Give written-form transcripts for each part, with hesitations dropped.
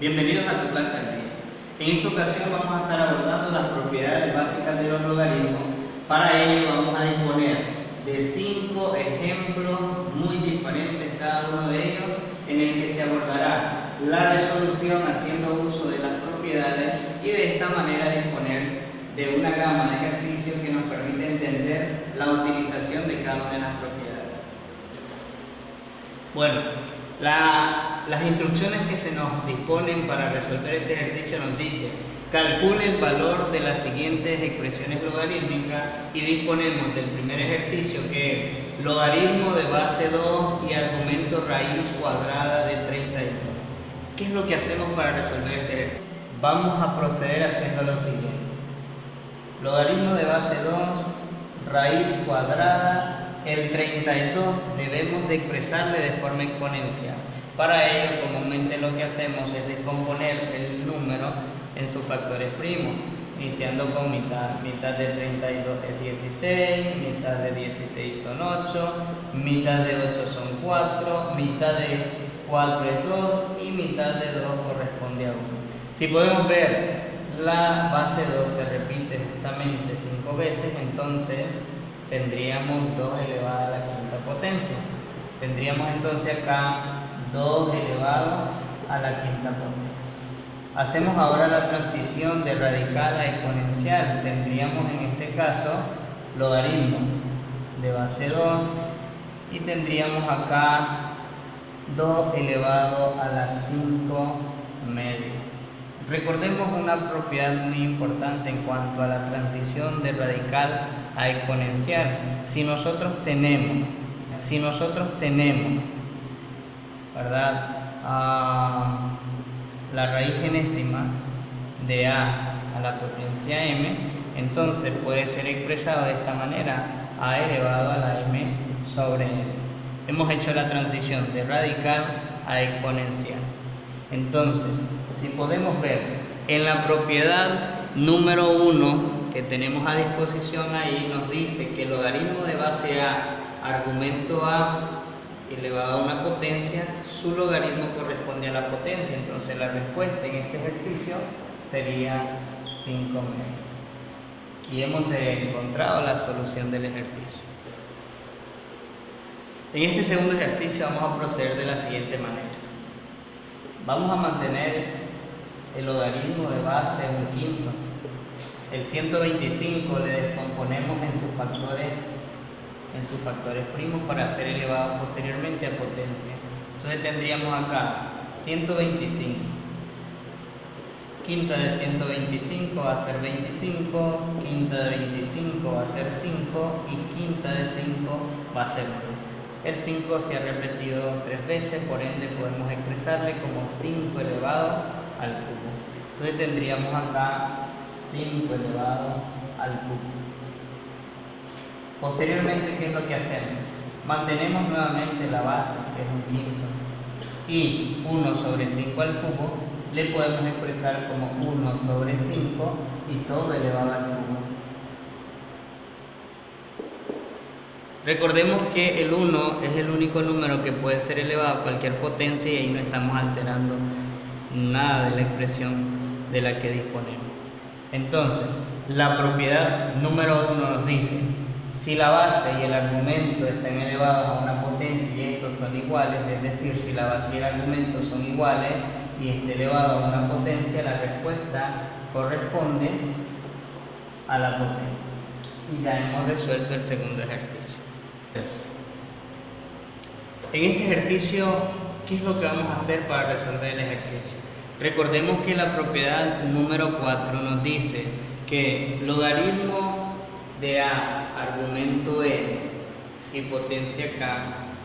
Bienvenidos a tu clase al día. En esta ocasión vamos a estar abordando las propiedades básicas de los logaritmos. Para ello vamos a disponer de 5 ejemplos muy diferentes cada uno de ellos, en el que se abordará la resolución haciendo uso de las propiedades y de esta manera disponer de una gama de ejercicios que nos permite entender la utilización de cada una de las propiedades. Bueno, las instrucciones que se nos disponen para resolver este ejercicio nos dicen: calcule el valor de las siguientes expresiones logarítmicas, y disponemos del primer ejercicio, que es logaritmo de base 2 y argumento raíz cuadrada de 32. ¿Qué es lo que hacemos para resolver este ejercicio? Vamos a proceder haciendo lo siguiente: logaritmo de base 2, raíz cuadrada. El 32 debemos de expresarle de forma exponencial. Para ello, comúnmente lo que hacemos es descomponer el número en sus factores primos, iniciando con mitad. Mitad de 32 es 16, mitad de 16 son 8, mitad de 8 son 4, mitad de 4 es 2 y mitad de 2 corresponde a 1. Si podemos ver, la base 2 se repite justamente 5 veces, entonces tendríamos 2 elevado a la quinta potencia. Tendríamos entonces acá 2 elevado a la quinta potencia. Hacemos ahora la transición de radical a exponencial. Tendríamos en este caso logaritmo de base 2 y tendríamos acá 2 elevado a la 5 medio. Recordemos una propiedad muy importante en cuanto a la transición de radical a exponencial. Si nosotros tenemos, ¿verdad?, la raíz enésima de a la potencia m, entonces puede ser expresado de esta manera: a elevado a la m sobre n. Hemos hecho la transición de radical a exponencial. Entonces, si podemos ver en la propiedad número 1 que tenemos a disposición ahí, nos dice que el logaritmo de base a, argumento a elevado a una potencia, su logaritmo corresponde a la potencia. Entonces la respuesta en este ejercicio sería 5 medio. Y hemos encontrado la solución del ejercicio. En este segundo ejercicio vamos a proceder de la siguiente manera. Vamos a mantener el logaritmo de base 1/5. El 125 le descomponemos en sus factores primos para ser elevado posteriormente a potencia. Entonces tendríamos acá 125. Quinta de 125 va a ser 25, quinta de 25 va a ser 5 y quinta de 5 va a ser 1. El 5 se ha repetido 3 veces, por ende podemos expresarle como 5 elevado al cubo. Entonces tendríamos acá 5 elevado al cubo. Posteriormente, ¿qué es lo que hacemos? Mantenemos nuevamente la base, que es 1/5, y 1 sobre 5 al cubo le podemos expresar como 1 sobre 5 y todo elevado al cubo. Recordemos que el 1 es el único número que puede ser elevado a cualquier potencia, y ahí no estamos alterando nada de la expresión de la que disponemos. Entonces, la propiedad número 1 nos dice: si la base y el argumento están elevados a una potencia y estos son iguales, es decir, si la base y el argumento son iguales y esté elevado a una potencia, la respuesta corresponde a la potencia. Y ya hemos resuelto el segundo ejercicio. En este ejercicio, ¿qué es lo que vamos a hacer para resolver el ejercicio? Recordemos que la propiedad número 4 nos dice que logaritmo de a, argumento n y potencia k,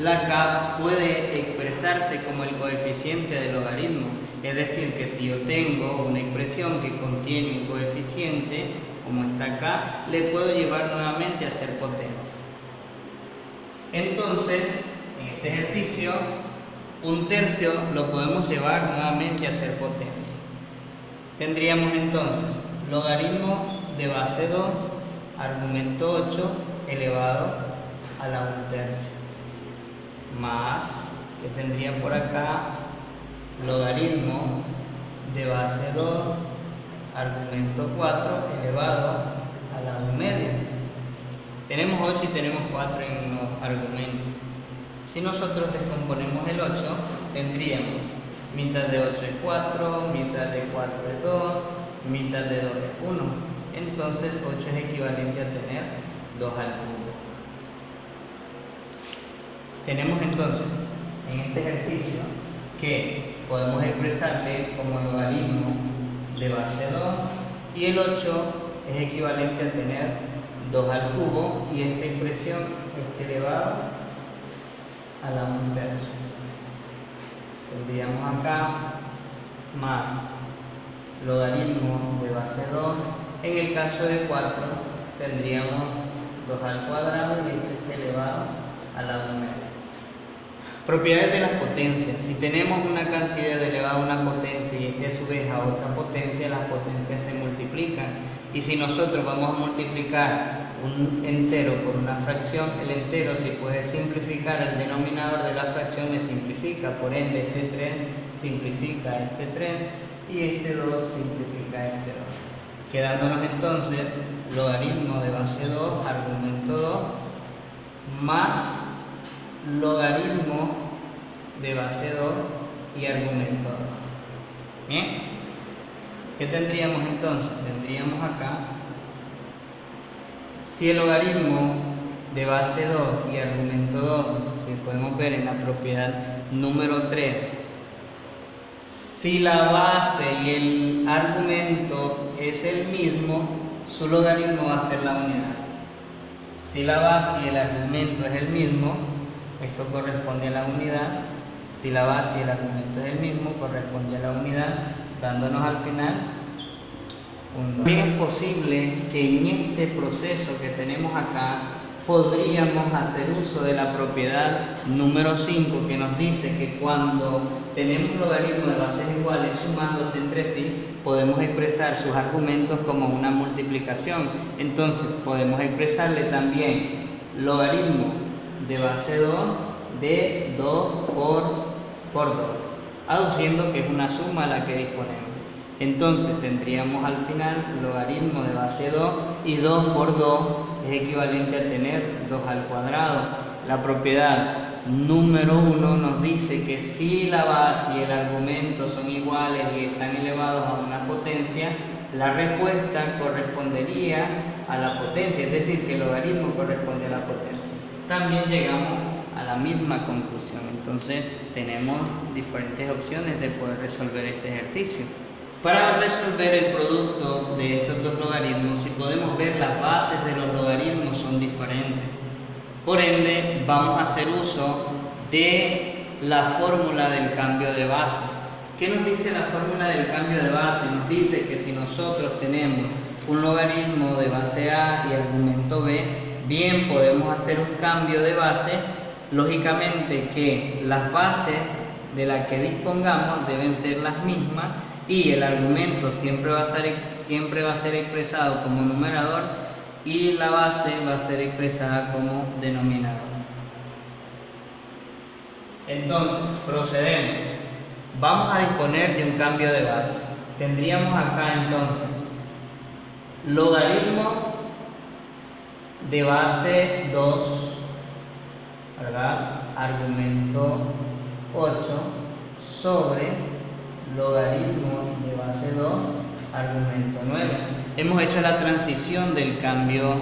la k puede expresarse como el coeficiente del logaritmo. Es decir, que si yo tengo una expresión que contiene un coeficiente, como está acá, le puedo llevar nuevamente a ser potencia. Entonces, en este ejercicio, 1/3 lo podemos llevar nuevamente a ser potencia. Tendríamos entonces logaritmo de base 2, argumento 8 elevado a la 1/3, más, que tendría por acá, logaritmo de base 2, argumento 4 elevado a la 1 media. Tenemos 8 y tenemos 4 en los argumentos. Si nosotros descomponemos el 8, tendríamos mitad de 8 es 4, mitad de 4 es 2, mitad de 2 es 1. Entonces 8 es equivalente a tener 2 al cubo. Tenemos entonces en este ejercicio que podemos expresarle como logaritmo de base 2 y el 8 es equivalente a tener 2 al cubo y esta expresión es elevado a la 1 tercio. Tendríamos acá más logaritmo de base 2. En el caso de 4 tendríamos 2 al cuadrado y esto es elevado a la 1 media. Propiedades de las potencias. Si tenemos una cantidad elevada a una potencia y este a su vez a otra potencia, las potencias se multiplican. Y si nosotros vamos a multiplicar un entero por una fracción, el entero, si puede simplificar el denominador de la fracción, le simplifica. Por ende, este 3 simplifica este 3 y este 2 simplifica este 2. Quedándonos entonces logaritmo de base 2, argumento 2, más logaritmo de base 2 y argumento 2. ¿Bien? ¿Qué tendríamos entonces? Tendríamos acá, si el logaritmo de base 2 y argumento 2, si podemos ver en la propiedad número 3, si la base y el argumento es el mismo, su logaritmo va a ser la unidad. Si la base y el argumento es el mismo, esto corresponde a la unidad. Si la base y el argumento es el mismo, corresponde a la unidad, dándonos al final un 2. También es posible que en este proceso que tenemos acá podríamos hacer uso de la propiedad número 5 que nos dice que cuando tenemos logaritmos de bases iguales sumándose entre sí, podemos expresar sus argumentos como una multiplicación. Entonces podemos expresarle también logaritmo de base 2 de 2 por 2, aduciendo que es una suma la que disponemos. Entonces tendríamos al final logaritmo de base 2 y 2 por 2 es equivalente a tener 2 al cuadrado. La propiedad número 1 nos dice que si la base y el argumento son iguales y están elevados a una potencia, la respuesta correspondería a la potencia, es decir, que el logaritmo corresponde a la potencia. También llegamos a la misma conclusión. Entonces tenemos diferentes opciones de poder resolver este ejercicio. Para resolver el producto de estos dos logaritmos, si podemos ver, las bases de los logaritmos son diferentes. Por ende, vamos a hacer uso de la fórmula del cambio de base. ¿Qué nos dice la fórmula del cambio de base? Nos dice que si nosotros tenemos un logaritmo de base A y argumento B, bien podemos hacer un cambio de base. Lógicamente que las bases de las que dispongamos deben ser las mismas y el argumento siempre va a ser expresado como numerador y la base va a ser expresada como denominador. Entonces, procedemos. Vamos a disponer de un cambio de base. Tendríamos acá entonces logaritmo de base 2, ¿verdad? Argumento 8 sobre logaritmo de base 2, argumento 9. Hemos hecho la transición del cambio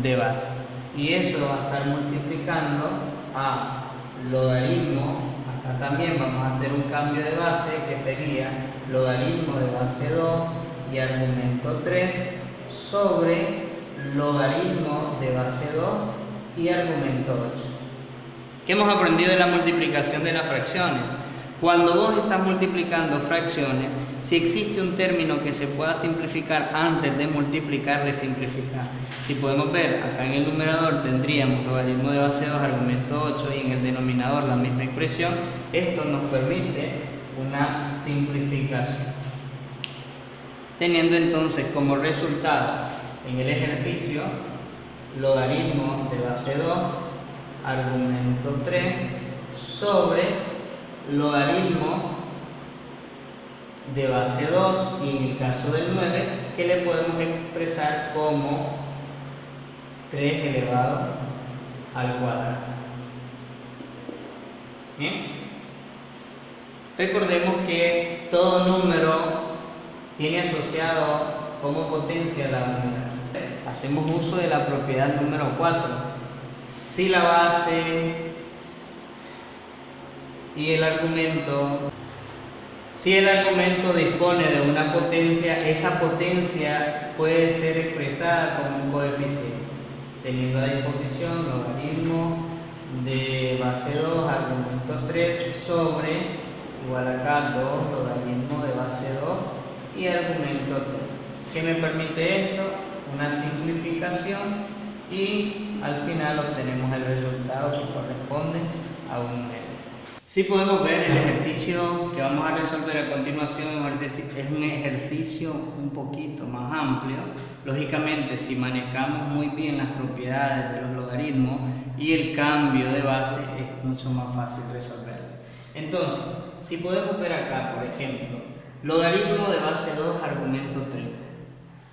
de base y eso va a estar multiplicando a logaritmo. Acá también vamos a hacer un cambio de base que sería logaritmo de base 2 y argumento 3 sobre logaritmo de base 2 y argumento 8. ¿Qué hemos aprendido de la multiplicación de las fracciones? Cuando vos estás multiplicando fracciones, si existe un término que se pueda simplificar antes de multiplicar, de simplificar. Si podemos ver, acá en el numerador tendríamos logaritmo de base 2, argumento 8 y en el denominador la misma expresión. Esto nos permite una simplificación. Teniendo entonces como resultado en el ejercicio logaritmo de base 2, argumento 3 sobre logaritmo de base 2 y en el caso del 9 que le podemos expresar como 3 elevado al cuadrado. Bien, recordemos que todo número tiene asociado como potencia la unidad. Hacemos uso de la propiedad número 4. Si la base y el argumento dispone de una potencia, esa potencia puede ser expresada como un coeficiente, teniendo a disposición logaritmo de base 2 argumento 3 sobre igual acá 2 logaritmo de base 2 y argumento 3. ¿Qué me permite esto? Una simplificación y al final obtenemos el resultado que corresponde a un medio. Si podemos ver el ejercicio que vamos a resolver a continuación, es un ejercicio un poquito más amplio. Lógicamente, si manejamos muy bien las propiedades de los logaritmos y el cambio de base, es mucho más fácil resolverlo. Entonces, si podemos ver acá, por ejemplo, logaritmo de base 2 argumento 3.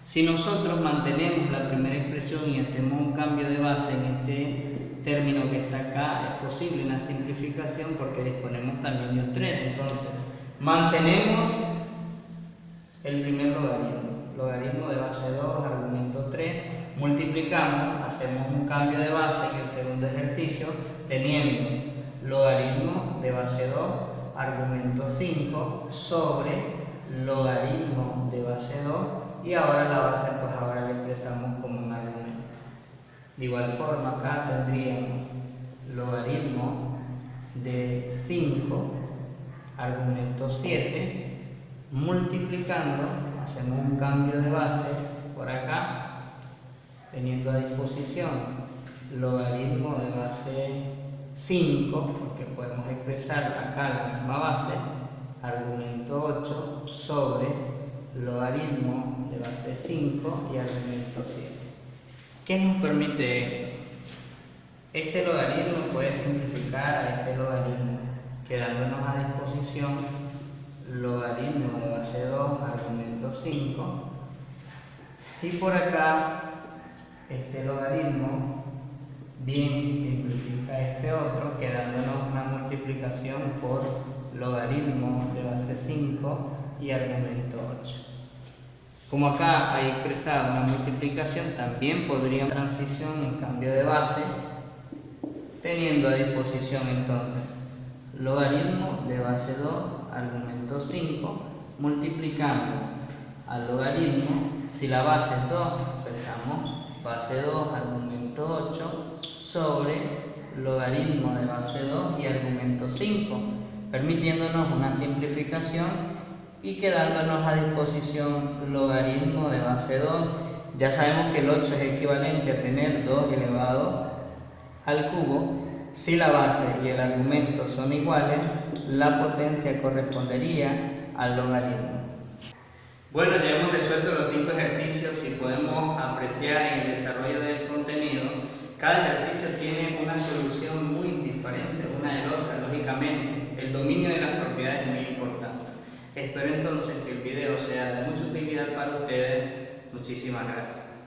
Si nosotros mantenemos la primera expresión y hacemos un cambio de base en este término que está acá, es posible una simplificación porque disponemos también de un 3. Entonces, mantenemos el primer logaritmo de base 2 argumento 3, multiplicamos, hacemos un cambio de base en el segundo ejercicio, teniendo logaritmo de base 2 argumento 5 sobre logaritmo de base 2 y ahora la base pues ahora la expresamos como un argumento. De igual forma acá tendríamos logaritmo de 5 argumento 7 multiplicando, hacemos un cambio de base por acá teniendo a disposición logaritmo de base 5 porque podemos expresar acá la misma base argumento 8 sobre logaritmo de base 5 y argumento 7. ¿Qué nos permite esto? Este logaritmo puede simplificar a este logaritmo, quedándonos a disposición logaritmo de base 2 argumento 5 y por acá este logaritmo bien simplifica este otro, quedándonos una multiplicación por logaritmo de base 5 y argumento 8. Como acá hay expresada una multiplicación, también podríamos transición en cambio de base, teniendo a disposición entonces logaritmo de base 2 argumento 5 multiplicando al logaritmo, si la base es 2, expresamos base 2 argumento 8 sobre logaritmo de base 2 y argumento 5, permitiéndonos una simplificación y quedándonos a disposición logaritmo de base 2. Ya sabemos que el 8 es equivalente a tener 2 elevado al cubo. Si la base y el argumento son iguales, la potencia correspondería al logaritmo. Bueno, ya hemos resuelto los 5 ejercicios y podemos apreciar en el desarrollo del contenido. Cada ejercicio tiene una solución muy diferente una de la otra, lógicamente. El dominio de las propiedades es muy importante. Espero entonces que el video sea de mucha utilidad para ustedes. Muchísimas gracias.